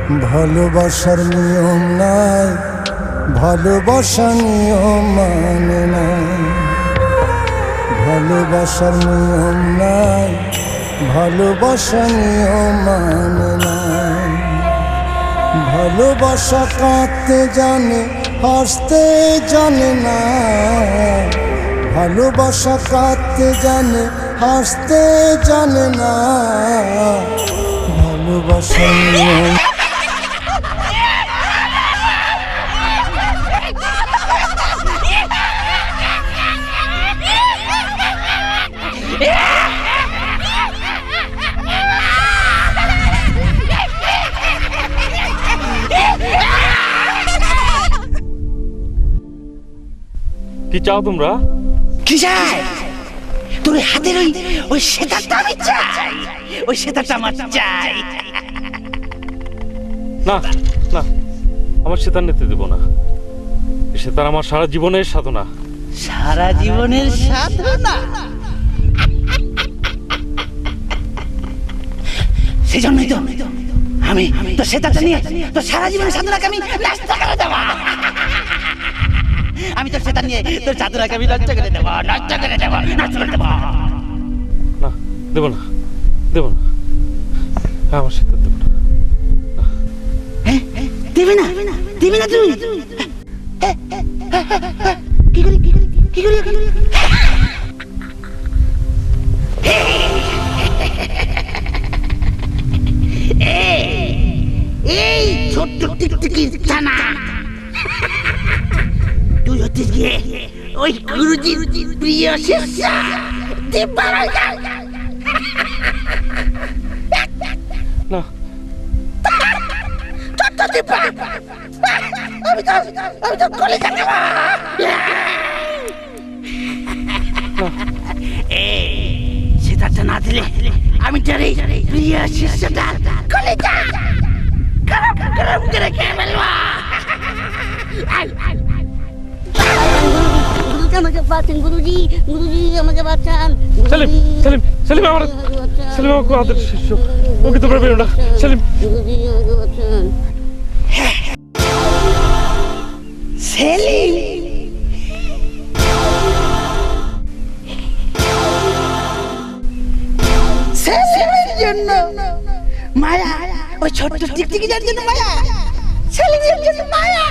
ভালোবাসার নিয়ম নাই, ভালোবাসা নিয়ম মানে না। ভালোবাসার নিয়ম নাই, ভালোবাসা নিয়ম মানে না। ভালোবাসা কাঁদতে জানে, হাসতে জানে না। ভালোবাসা কাঁদতে জানে, হাসতে জানে না। ভালোবাসার নিয়ম কি চাও তোমরা? কি চাই? তোর হাতের ওই সেতারটা আমি চাই, ওই সেতারটা আমার চাই। না না, আমার সেতার নিতে দেব না। সেতার আমার সারা জীবনের সাধনা। সারা জীবনের সাধনা? সেই জন্যই তো আমি তো সেতারটা নিয়ে তো সারা জীবনের সাধনাকে আমি নষ্ট করে দেব। আমি তো সেটা নিয়ে তোর সাধনাকে আমি নষ্ট করে দেব, নষ্ট করে দেব, নষ্ট করে দেব। না, দেব না, দেব না। আমার সেতার দেব না। দিবি না, দিবি না তুই? কি করি, কি করি, কি করি, কি করি? এই ছোট্ট টিকটিকি ছানা, তুই হচ্ছিস গিয়ে ওই গুরুজির প্রিয় শিষ্য দীপারাজন। না, ছোট্ট দীপা, আমি তো কলেজে যাব। সেটাটা না দিলে আমি তোর এই প্রিয় শিষ্যটা কলেজে গরম গরম করে খেয়ে ফেলবো। আমাকে বাঁচান গুরুজি, গুরুজি আমাকে বাঁচান। সেলিম, সেলিম, সেলিম আমার, সেলিম আমার আদরের শিষ্য। ওকে তোমরা বেরো না, সেলিম। গুরুজি আমাকে বাঁচান। সেলিম, সেলিমের জন্য মায়া, ওই ছোট্ট টিকটিকিটার জন্য মায়া, সেলিমের জন্য মায়া।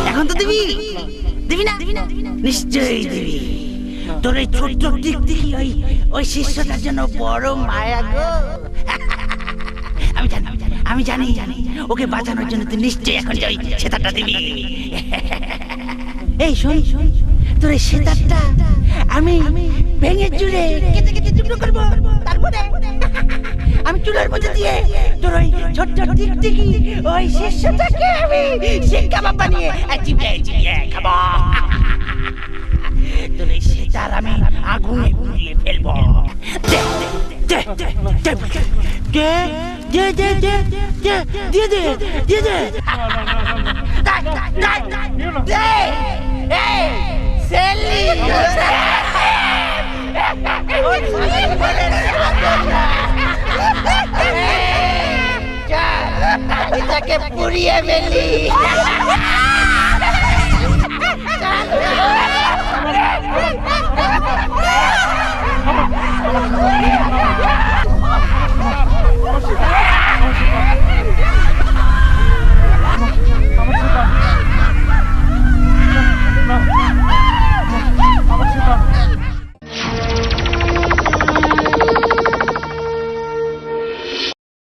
এখন তো দিবি, দিবি না? নিশ্চয়ই দিবি। তোর এই ছোট্ট টিকটিকি ওই শিষ্যটার জন্য বড় মায়া গো। আমি জানি ওকে বাঁচানোর জন্য তুই নিশ্চয়ই এখন ওই সেতারটা দিবি। এই শোন, তোর এই সেতারটা আমি ভেঙে চুলে কেটে কেটে টুকরো করবো। তারপরে আমি চুলের মধ্যে দিয়ে তোর ওই ছোট্ট টিকটিকি ওই শিষ্যটাকে আমি শিক কাবাব বানিয়ে চিবিয়ে চিবিয়ে খাবো। তোর এই সেতার আমি আগুনে পুড়িয়ে ফেলবো। এটাকে পুড়িয়ে ফেলি।